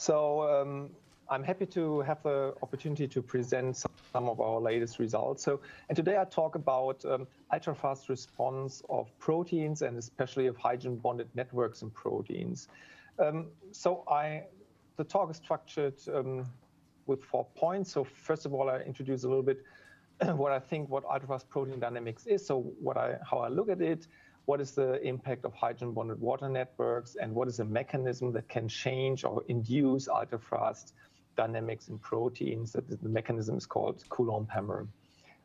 I'm happy to have the opportunity to present some of our latest results. And today I talk about ultra-fast response of proteins and especially of hydrogen-bonded networks in proteins. The talk is structured with 4 points. So first of all, I introduce a little bit what ultra-fast protein dynamics is. So how I look at it, what is the impact of hydrogen-bonded water networks, and what is the mechanism that can change or induce ultra-fast dynamics in proteins. That the mechanism is called Coulomb hammer.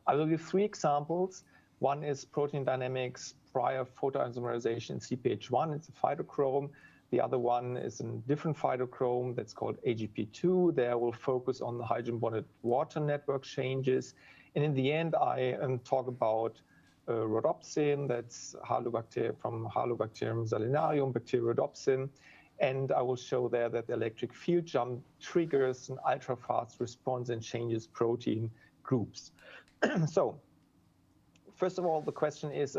I will give 3 examples. One is protein dynamics prior photoisomerization in CPH1, it's a phytochrome. The other one is a different phytochrome that's called AGP2. There we'll focus on the hydrogen-bonded water network changes. And in the end, I talk about rhodopsin, that's from Halobacterium salinarium, bacterial rhodopsin. And I will show there that the electric field jump triggers an ultra-fast response and changes protein groups. So first of all, the question is,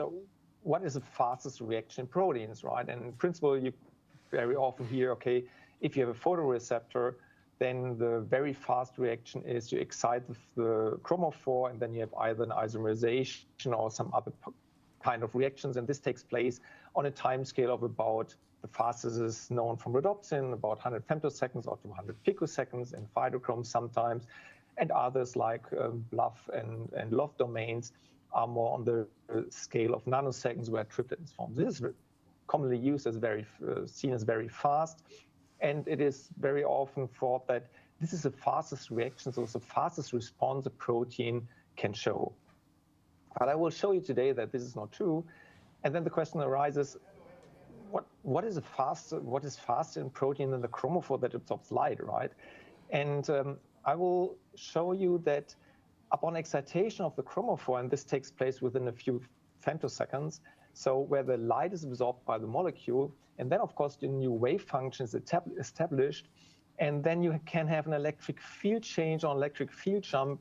what is the fastest reaction in proteins, right? And in principle, you very often hear, okay, if you have a photoreceptor, then the very fast reaction is you excite the chromophore, and then you have either an isomerization or some other kind of reactions. And this takes place on a time scale of about, the fastest is known from rhodopsin, about 100 femtoseconds or 200 picoseconds in phytochrome sometimes. And others like BLUF and LOF domains are more on the scale of nanoseconds where triplet is formed. This is commonly used as seen as very fast. And it is very often thought that this is the fastest reaction, so it's the fastest response a protein can show. But I will show you today that this is not true. And then the question arises, what is faster in protein than the chromophore that absorbs light, right? And I will show you that upon excitation of the chromophore, and this takes place within a few femtoseconds, so where the light is absorbed by the molecule, and then of course the new wave function is established, and then you can have an electric field change or electric field jump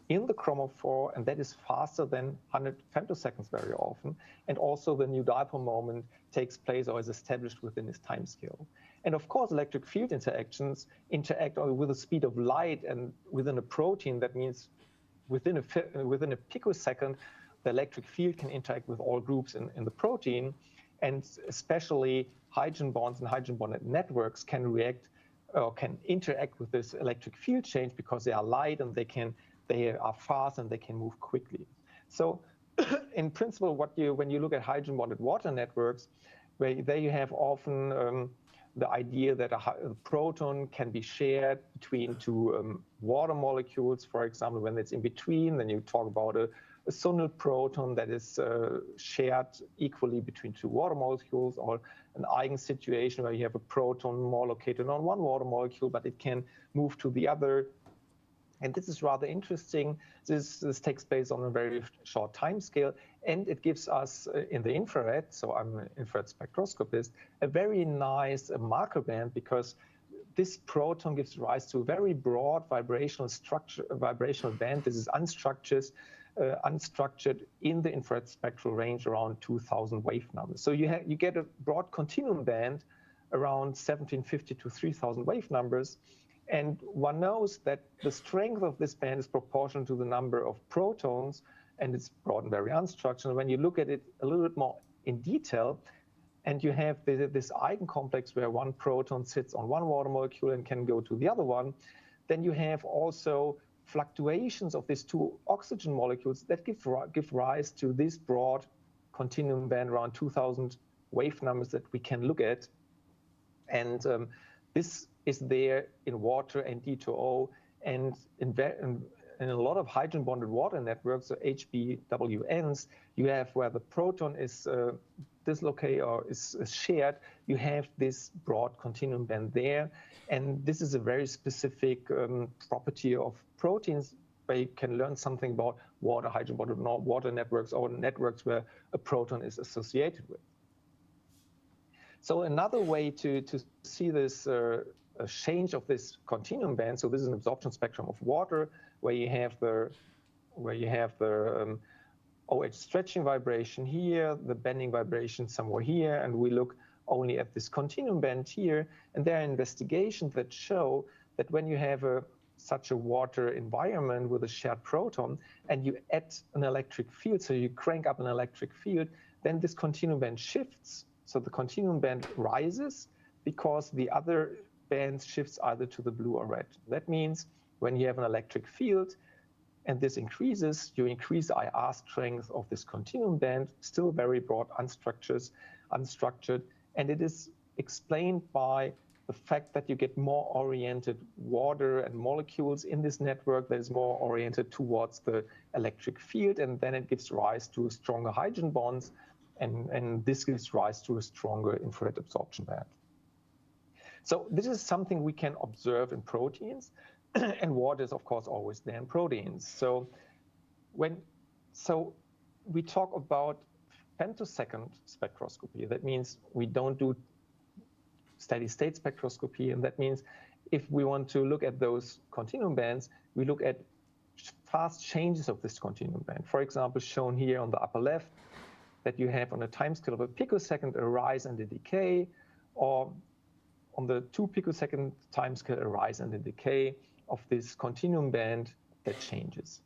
in the chromophore, and that is faster than 100 femtoseconds very often. And also the new dipole moment takes place or is established within this time scale. And of course, electric field interactions interact with the speed of light, and within a protein, that means within a picosecond, the electric field can interact with all groups in the protein, and especially hydrogen bonds and hydrogen bonded networks can react or can interact with this electric field change because they are light and they are fast and they can move quickly. So in principle, when you look at hydrogen bonded water networks, there you have often the idea that a proton can be shared between 2 water molecules. For example, when it's in between, then you talk about a sonal proton that is shared equally between 2 water molecules, or an eigen situation where you have a proton more located on one water molecule, but it can move to the other. And this is rather interesting. This takes place on a very short time scale, and it gives us in the infrared, so I'm an infrared spectroscopist, a very nice marker band, because this proton gives rise to a very broad vibrational band. This is unstructured in the infrared spectral range around 2000 wave numbers. So you get a broad continuum band around 1750 to 3000 wave numbers. And one knows that the strength of this band is proportional to the number of protons, and it's broad and very unstructured. And when you look at it a little bit more in detail, and you have this eigencomplex where one proton sits on one water molecule and can go to the other one, then you have also fluctuations of these 2 oxygen molecules that give rise to this broad continuum band around 2000 wave numbers that we can look at. And this is there in water and D2O, and in a lot of hydrogen bonded water networks, so HBWNs, you have where the proton is dislocated or is shared, you have this broad continuum band there. And this is a very specific property of proteins, where you can learn something about water, hydrogen bonded water networks, or networks where a proton is associated with. So another way to see this change of this continuum band, so this is an absorption spectrum of water, where you have the OH stretching vibration here, the bending vibration somewhere here, and we look only at this continuum band here. And there are investigations that show that when you have such a water environment with a shared proton and you add an electric field, so you crank up an electric field, then this continuum band shifts. So the continuum band rises because the other band shifts either to the blue or red. That means when you have an electric field and this increases, you increase the IR strength of this continuum band, still very broad, unstructured, and it is explained by the fact that you get more oriented water and molecules in this network that is more oriented towards the electric field, and then it gives rise to stronger hydrogen bonds, and this gives rise to a stronger infrared absorption band. So this is something we can observe in proteins, and water is of course always there in proteins. So we talk about femtosecond spectroscopy. That means we don't do steady state spectroscopy, and that means if we want to look at those continuum bands, we look at fast changes of this continuum band. For example, shown here on the upper left, that you have on a timescale of a picosecond a rise and a decay, or on the 2 picosecond timescale a rise and a decay of this continuum band that changes.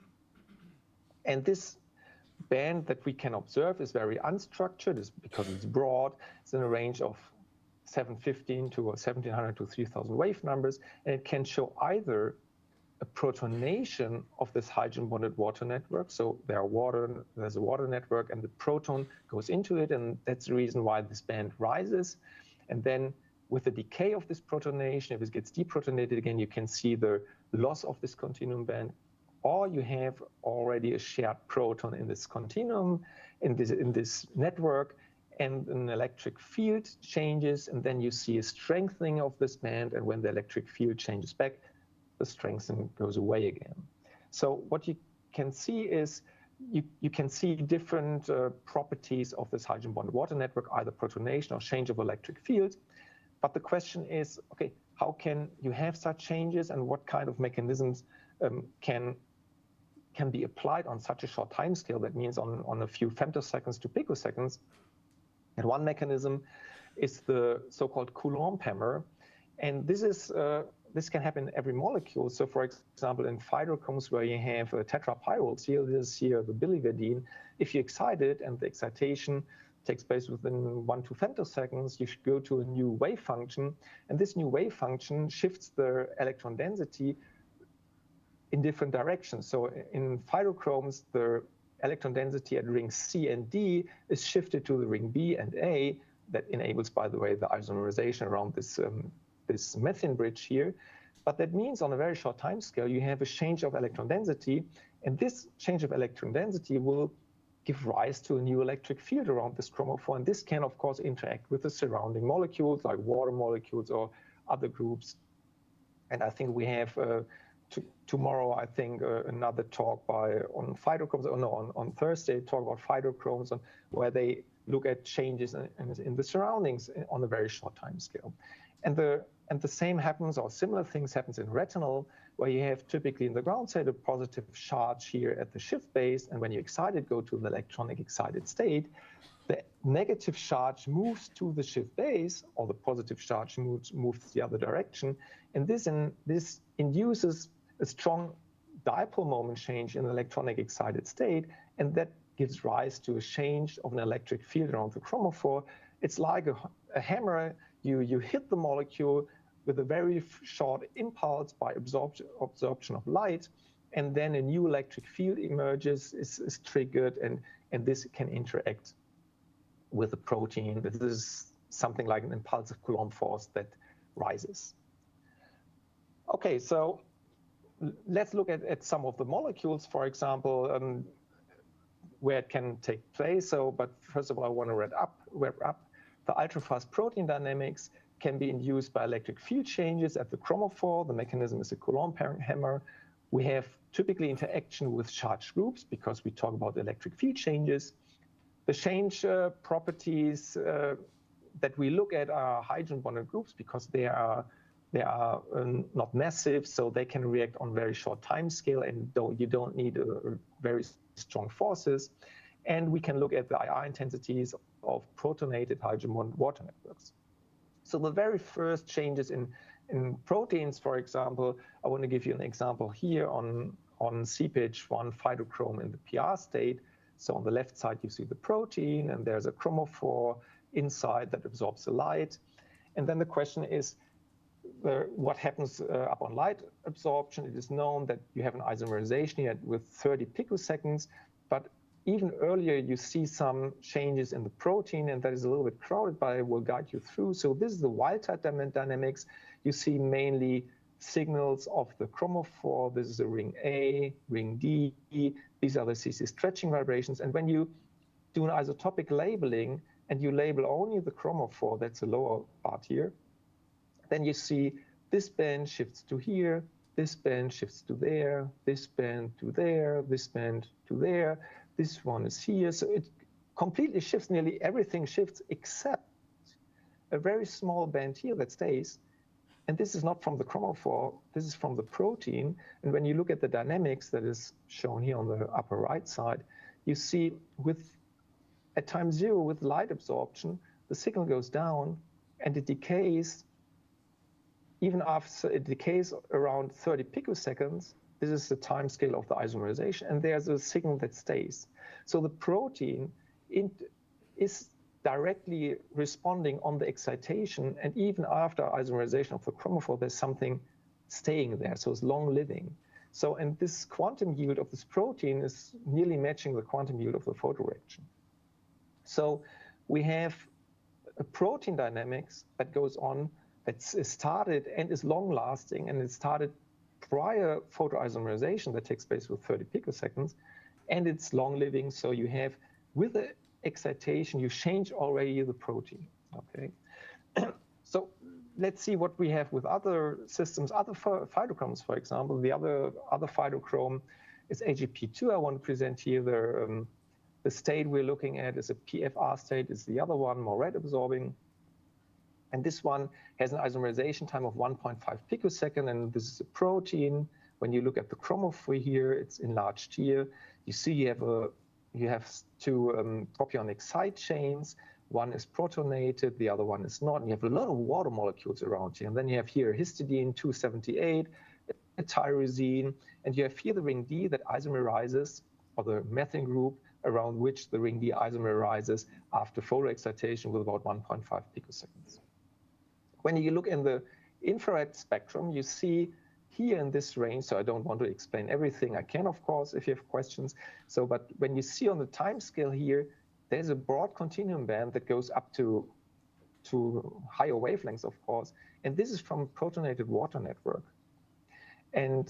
And this band that we can observe is very unstructured because it's broad. It's in a range of 715 to 1700 to 3000 wave numbers, and it can show either a protonation of this hydrogen bonded water network. So there's a water network, and the proton goes into it, and that's the reason why this band rises. And then with the decay of this protonation, if it gets deprotonated again, you can see the loss of this continuum band, or you have already a shared proton in this continuum, in this network, and an electric field changes, and then you see a strengthening of this band, and when the electric field changes back, the strengthening goes away again. So what you can see is you can see different properties of this hydrogen bonded water network, either protonation or change of electric field. But the question is, okay, how can you have such changes, and what kind of mechanisms can be applied on such a short time scale? That means on a few femtoseconds to picoseconds. And one mechanism is the so-called Coulomb hammer, and this can happen in every molecule. So, for example, in phytochromes where you have tetrapyrols, here the biliverdine, if you excite it and the excitation takes place within 1 to 2 femtoseconds, you should go to a new wave function, and this new wave function shifts the electron density in different directions. So in phytochromes, the electron density at rings C and D is shifted to the ring B and A. That enables, by the way, the isomerization around this methane bridge here. But that means on a very short time scale, you have a change of electron density, and this change of electron density will give rise to a new electric field around this chromophore, and this can, of course, interact with the surrounding molecules, like water molecules or other groups. And I think we have tomorrow, I think, another talk on phytochromes, on Thursday, talk about phytochromes, where they look at changes in the surroundings on a very short time scale. And the same happens, or similar things happens in retinal, where you have typically in the ground state a positive charge here at the shift base, and when you excite it, go to the electronic excited state, the negative charge moves to the shift base, or the positive charge moves the other direction, and this induces a strong dipole moment change in the electronic excited state, and that gives rise to a change of an electric field around the chromophore. It's like a hammer. You hit the molecule with a very short impulse by absorption of light, and then a new electric field emerges, is triggered, and this can interact with the protein. This is something like an impulsive Coulomb force that rises. Okay, so let's look at some of the molecules, for example, where it can take place. But first of all, I want to wrap up. The ultrafast protein dynamics can be induced by electric field changes at the chromophore. The mechanism is a Coulomb hammer. We have typically interaction with charged groups because we talk about electric field changes. The change properties that we look at are hydrogen bonded groups because they are not massive, so they can react on very short time scale, and you don't need very strong forces. And we can look at the IR intensities of protonated hydrogen bonded water networks. So the very first changes in proteins, for example, I want to give you an example here on CPH1 phytochrome in the PR state. So on the left side, you see the protein, and there's a chromophore inside that absorbs the light. And then the question is, what happens upon light absorption? It is known that you have an isomerization here with 30 picoseconds, but even earlier you see some changes in the protein, and that is a little bit crowded, but I will guide you through. So this is the wild-type dynamics. You see mainly signals of the chromophore. This is the ring A, ring D. These are the CC stretching vibrations. And when you do an isotopic labeling and you label only the chromophore, that's the lower part here, then you see this band shifts to here, this band shifts to there, this band to there, this band to there, this one is here. So it completely shifts, nearly everything shifts except a very small band here that stays. And this is not from the chromophore, this is from the protein. And when you look at the dynamics that is shown here on the upper right side, you see at time 0 with light absorption, the signal goes down and it decays. Even after it decays around 30 picoseconds, this is the time scale of the isomerization, and there's a signal that stays. So the protein is directly responding on the excitation, and even after isomerization of the chromophore, there's something staying there, so it's long living. So, and this quantum yield of this protein is nearly matching the quantum yield of the photoreaction. So we have a protein dynamics that goes on, that started and is long lasting, and it started prior photoisomerization that takes place with 30 picoseconds, and it's long living. So you have, with the excitation, you change already the protein, okay? So let's see what we have with other systems, other phytochromes, for example. The other phytochrome is AGP2. I want to present here the state we're looking at is a PFR state, is the other one, more red absorbing. And this one has an isomerization time of 1.5 picosecond, and this is a protein. When you look at the chromophore here, it's enlarged here. You see you have two propionic side chains. One is protonated, the other one is not. And you have a lot of water molecules around here. And then you have here histidine 278, a tyrosine, and you have here the ring D that isomerizes, or the methane group around which the ring D isomerizes after photoexcitation with about 1.5 picoseconds. When you look in the infrared spectrum, you see here in this range, so I don't want to explain everything. I can, of course, if you have questions. So, but when you see on the time scale here, there's a broad continuum band that goes up to higher wavelengths, of course. And this is from protonated water network. And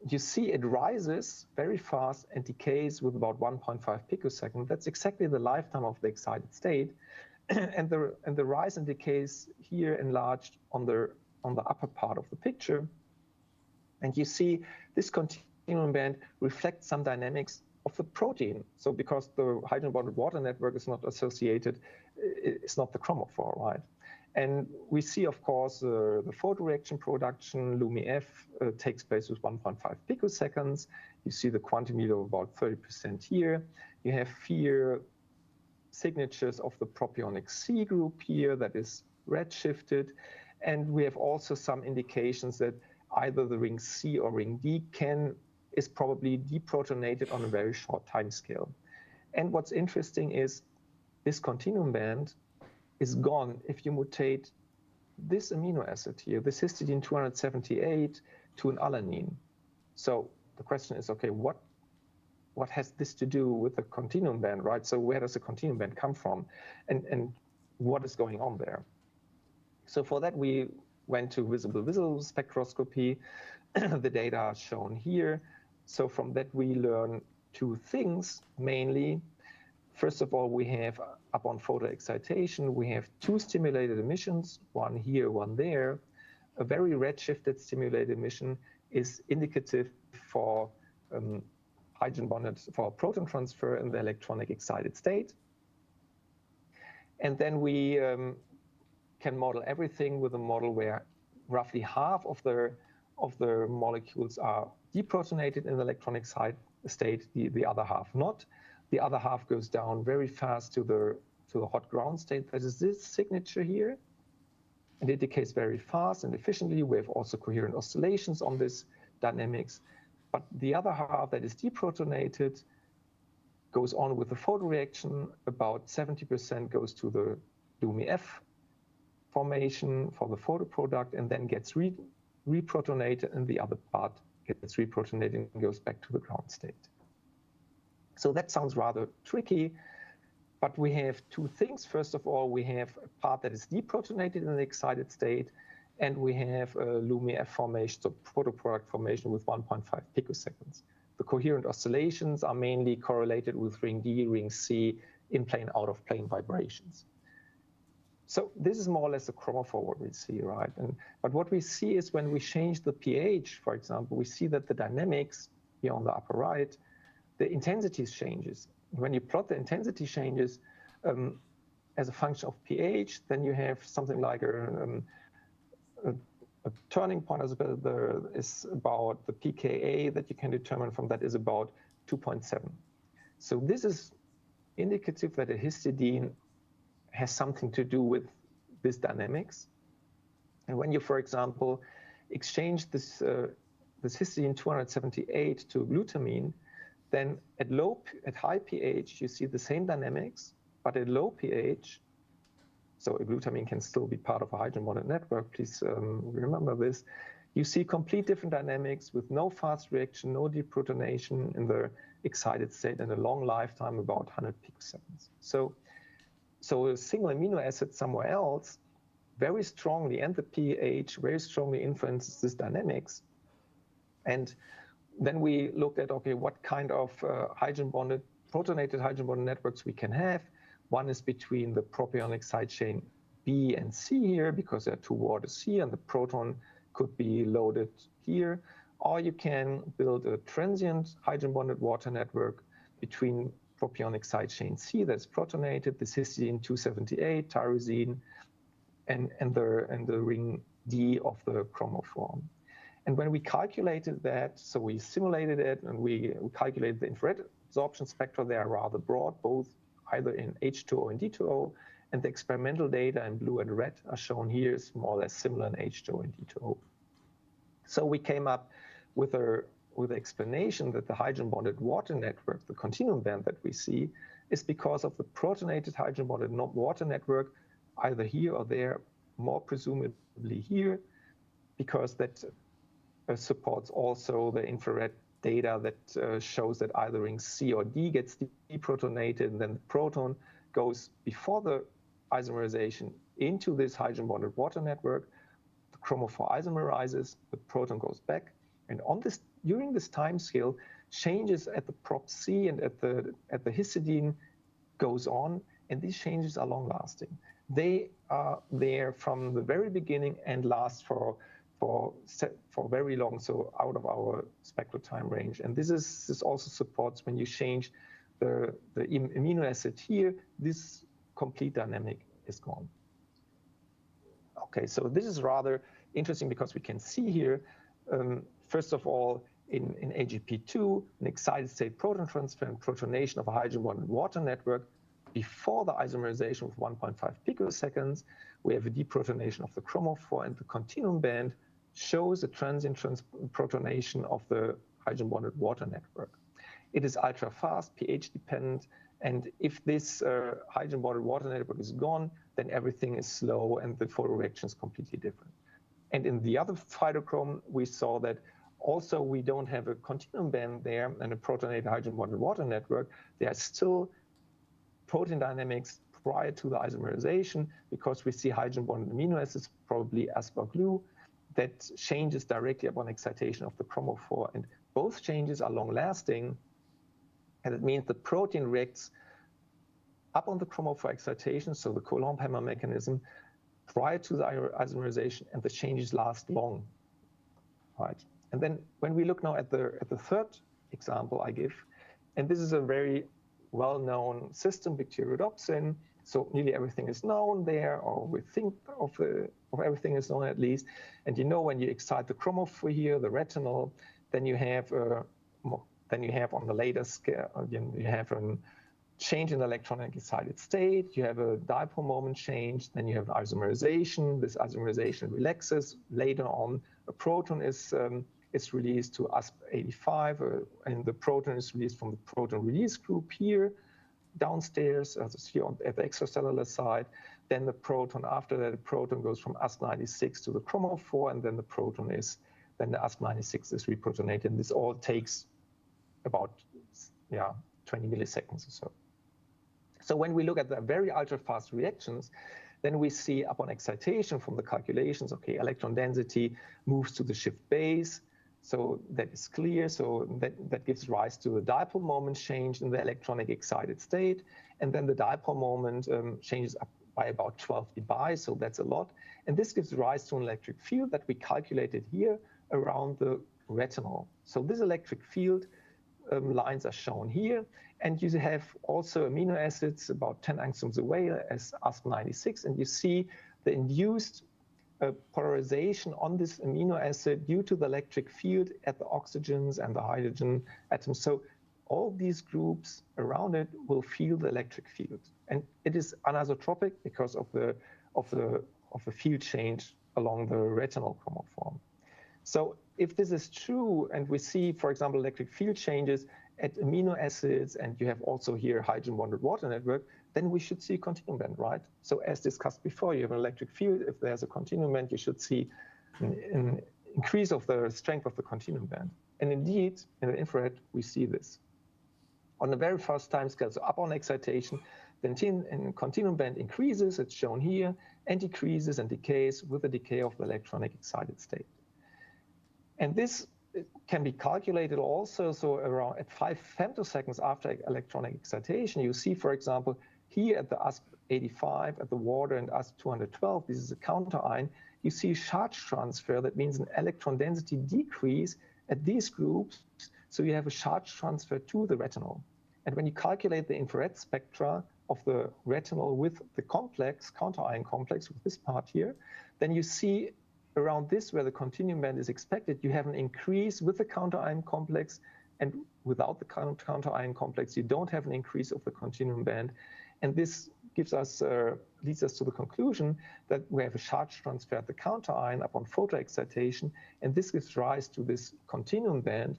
you see it rises very fast and decays with about 1.5 picosecond. That's exactly the lifetime of the excited state. And the rise and decays here enlarged on the upper part of the picture. And you see this continuum band reflects some dynamics of the protein. So because the hydrogen bonded water network is not associated, it's not the chromophore, right? And we see, of course, the photoreaction production, LumiF, takes place with 1.5 picoseconds. You see the quantum yield of about 30% here. You have here signatures of the propionic C group here that is redshifted. And we have also some indications that either the ring C or ring D is probably deprotonated on a very short time scale. And what's interesting is this continuum band is gone if you mutate this amino acid here, this histidine 278, to an alanine. So the question is, okay, what has this to do with the continuum band, right? So where does the continuum band come from, and what is going on there? So for that, we went to visible spectroscopy. The data are shown here. So from that, we learn two things mainly. First of all, we have, upon photoexcitation, we have two stimulated emissions, one here, one there. A very redshifted stimulated emission is indicative for hydrogen bonded, for proton transfer in the electronic excited state. And then we can model everything with a model where roughly half of the molecules are deprotonated in the electronic state, the other half not. The other half goes down very fast to the to the hot ground state. That is this signature here. And it decays very fast and efficiently. We have also coherent oscillations on this dynamics. But the other half that is deprotonated goes on with the photoreaction. About 70% goes to the LuMi-F formation for the photoproduct and then gets reprotonated, and the other part gets reprotonated and goes back to the ground state. So that sounds rather tricky, but we have two things. First of all, we have a part that is deprotonated in the excited state, and we have a LuMi-F formation, so photoproduct formation with 1.5 picoseconds. The coherent oscillations are mainly correlated with ring D, ring C, in-plane, out-of-plane vibrations. So this is more or less the chromophore what we see, right? But what we see is when we change the pH, for example, we see that the dynamics here on the upper right, the intensity changes. When you plot the intensity changes as a function of pH, then you have something like a turning point is about the pKa that you can determine from that is about 2.7. So this is indicative that a histidine has something to do with this dynamics. And when you, for example, exchange this histidine 278 to glutamine, then at high pH, you see the same dynamics, but at low pH, so a glutamine can still be part of a hydrogen bonded network, please remember this, you see complete different dynamics with no fast reaction, no deprotonation in the excited state, and a long lifetime, about 100 picoseconds. So a single amino acid somewhere else very strongly, and the pH very strongly influences this dynamics. And then we looked at, okay, what kind of protonated hydrogen bonded networks we can have. One is between the propionic side chain B and C here, because there are two waters here, and the proton could be loaded here. Or you can build a transient hydrogen bonded water network between propionic side chain C that's protonated, this histidine 278, tyrosine, and the ring D of the chromophore. And when we calculated that, so we simulated it and we calculated the infrared absorption spectra. They are rather broad, both either in H2O and D2O, and the experimental data in blue and red are shown here is more or less similar in H2O and D2O. So we came up with an explanation that the hydrogen bonded water network, the continuum band that we see, is because of the protonated hydrogen bonded water network, either here or there, more presumably here, because that supports also the infrared data that shows that either ring C or D gets deprotonated, and then the proton goes before the isomerization into this hydrogen bonded water network. The chromophore isomerizes, the proton goes back, and during this time scale, changes at the prop C and at the histidine goes on, and these changes are long lasting. They are there from the very beginning and last for very long, so out of our spectral time range. And this also supports when you change the amino acid here, this complete dynamic is gone. Okay, so this is rather interesting because we can see here, first of all, in AGP2, an excited state proton transfer and protonation of a hydrogen bonded water network before the isomerization with 1.5 picoseconds. We have a deprotonation of the chromophore, and the continuum band shows a transient protonation of the hydrogen bonded water network. It is ultra fast, pH dependent, and if this hydrogen bonded water network is gone, then everything is slow and the photoreaction is completely different. And in the other phytochrome, we saw that also we don't have a continuum band there and a protonated hydrogen bonded water network. There are still protein dynamics prior to the isomerization, because we see hydrogen bonded amino acids, probably asparglue, that changes directly upon excitation of the chromophore. And both changes are long lasting. And it means the protein reacts up on the chromophore excitation, so the Coulomb hammer mechanism, prior to the isomerization, and the changes last long, right? And then when we look now at the third example I give, and this is a very well-known system, bacteriodopsin, so nearly everything is known there, or we think of everything is known at least. And you know, when you excite the chromophore here, the retinol, then you have on the later scale, you have change in the electronic excited state, you have a dipole moment change, then you have isomerization. This isomerization relaxes. Later on, a proton is released to USP85, and the proton is released from the proton release group here, downstairs, here at the extracellular side. Then the proton, after that, the proton goes from USP96 to the chromophore, and then the USP96 is reprotonated. And this all takes about 20 milliseconds or so. So when we look at the very ultra-fast reactions, then we see upon excitation from the calculations, okay, electron density moves to the shift base. So that is clear. So that gives rise to the dipole moment change in the electronic excited state. And then the dipole moment changes up by about 12 dBi, so that's a lot. And this gives rise to an electric field that we calculated here around the retinal. So this electric field lines are shown here. And you have also amino acids about 10 angstroms away as USP96. And you see the induced polarization on this amino acid due to the electric field at the oxygens and the hydrogen atoms. So all these groups around it will feel the electric field. And it is anisotropic because of the field change along the retinal chromophore. So if this is true, and we see, for example, electric field changes at amino acids, and you have also here hydrogen bonded water network, then we should see a continuum band, right? So as discussed before, you have an electric field. If there's a continuum band, you should see an increase of the strength of the continuum band. And indeed, in the infrared, we see this. On the very first time scale, so upon excitation, the continuum band increases, it's shown here, and decreases and decays with the decay of the electronic excited state. And this can be calculated also, so around at 5 femtoseconds after electronic excitation, you see, for example, here at the USP85, at the water, and USP212, this is a counter ion, you see charge transfer. That means an electron density decrease at these groups, so you have a charge transfer to the retinal. And when you calculate the infrared spectra of the retinal with the complex, counter ion complex, with this part here, then you see around this, where the continuum band is expected, you have an increase with the counter ion complex, and without the counter ion complex, you don't have an increase of the continuum band. And this gives us, leads us to the conclusion that we have a charge transfer at the counter ion upon photoexcitation, and this gives rise to this continuum band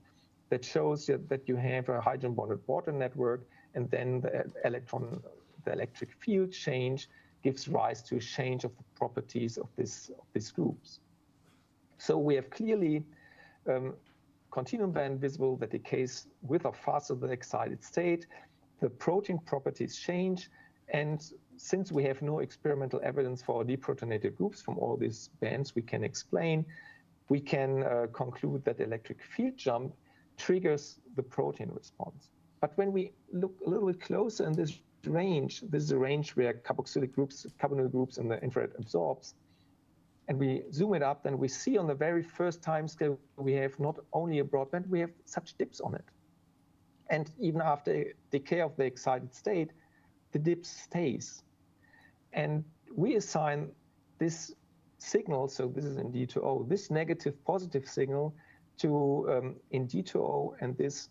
that shows that you have a hydrogen bonded water network, and then the electric field change gives rise to a change of the properties of these groups. So we have clearly continuum band visible that decays with or faster than the excited state. The protein properties change, and since we have no experimental evidence for deprotonated groups from all these bands we can explain, we can conclude that the electric field jump triggers the protein response. But when we look a little bit closer in this range, this is a range where carboxylic groups, carbonyl groups in the infrared absorbs, and we zoom it up, then we see on the very first time scale, we have not only a broadband, we have such dips on it. And even after decay of the excited state, the dip stays. And we assign this signal, so this is in D2O, this negative positive signal to in D2O, and this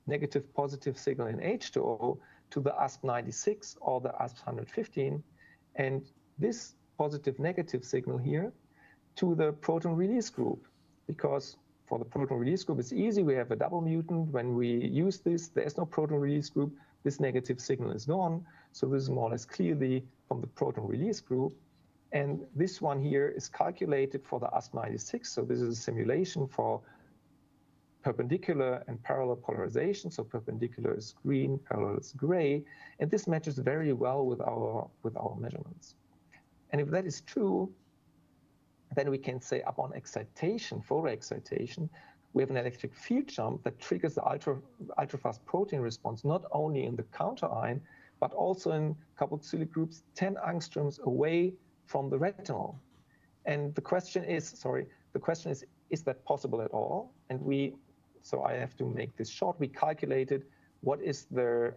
negative positive signal in H2O to the USP96 or the USP115, and this positive negative signal here to the proton release group, because for the proton release group, it's easy. We have a double mutant. When we use this, there's no proton release group. This negative signal is gone. So this is more or less clearly from the proton release group. And this one here is calculated for the USP96. So this is a simulation for perpendicular and parallel polarization. So perpendicular is green, parallel is gray. And this matches very well with our measurements. And if that is true, then we can say upon excitation, photoexcitation, we have an electric field jump that triggers the ultra-fast protein response, not only in the counter ion, but also in carboxylic groups 10 angstroms away from the retinal. And the question is that possible at all? And so I have to make this short. We calculated what is the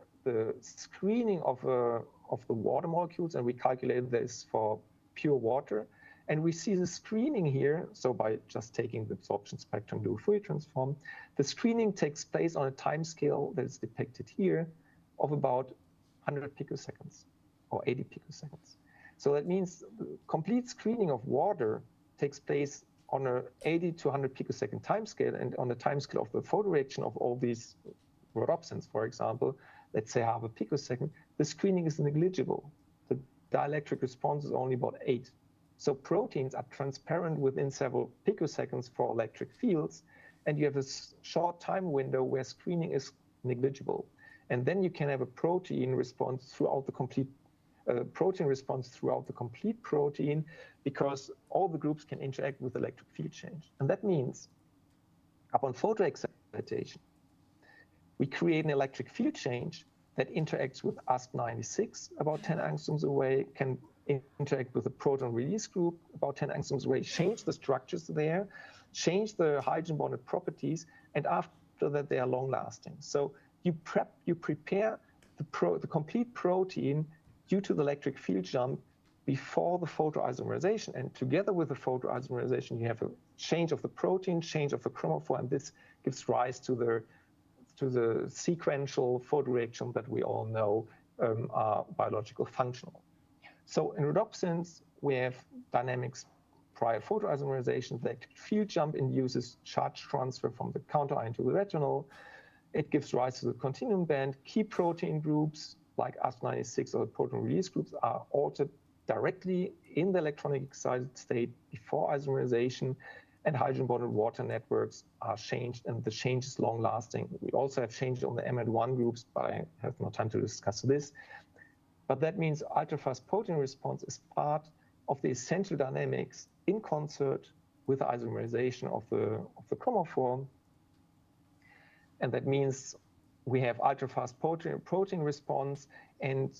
screening of the water molecules, and we calculated this for pure water. And we see the screening here, so by just taking the absorption spectrum, do a Fourier transform, the screening takes place on a time scale that is depicted here of about 100 picoseconds or 80 picoseconds. So that means the complete screening of water takes place on a 80 to 100 picosecond timescale, and on the timescale of the photoreaction of all these rhodopsins, for example, let's say half a picosecond, the screening is negligible. The dielectric response is only about 8. So proteins are transparent within several picoseconds for electric fields, and you have a short time window where screening is negligible. And then you can have a protein response throughout the complete protein, because all the groups can interact with electric field change. And that means upon photoexcitation, we create an electric field change that interacts with USP96 about 10 angstroms away, can interact with the proton release group about 10 angstroms away, change the structures there, change the hydrogen bonded properties, and after that they are long lasting. So you prepare the complete protein due to the electric field jump before the photoisomerization, and together with the photoisomerization you have a change of the protein, change of the chromophore, and this gives rise to the sequential photoreaction that we all know are biological functional. So in rhodopsins, we have dynamics prior photoisomerization. The electric field jump induces charge transfer from the counter ion to the retinol. It gives rise to the continuum band. Key protein groups like USP96 or the proton release groups are altered directly in the electronic excited state before isomerization, and hydrogen bonded water networks are changed, and the change is long lasting. We also have changes on the M1 groups, but I have no time to discuss this. But that means ultrafast protein response is part of the essential dynamics in concert with the isomerization of the chromophore. And that means we have ultrafast protein response. And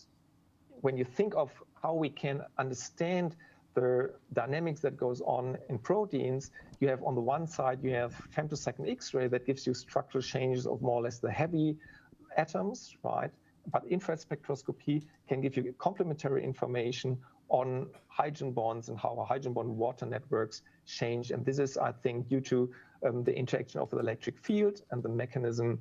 when you think of how we can understand the dynamics that goes on in proteins, you have on the one side, you have femtosecond X-ray that gives you structural changes of more or less the heavy atoms, right? But infrared spectroscopy can give you complementary information on hydrogen bonds and how hydrogen bond water networks change. And this is, I think, due to the interaction of the electric field, and the mechanism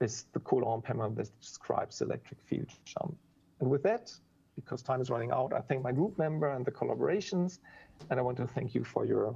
is the Coulomb hammer that describes the electric field jump. And with that, because time is running out, I thank my group member and the collaborations, and I want to thank you for your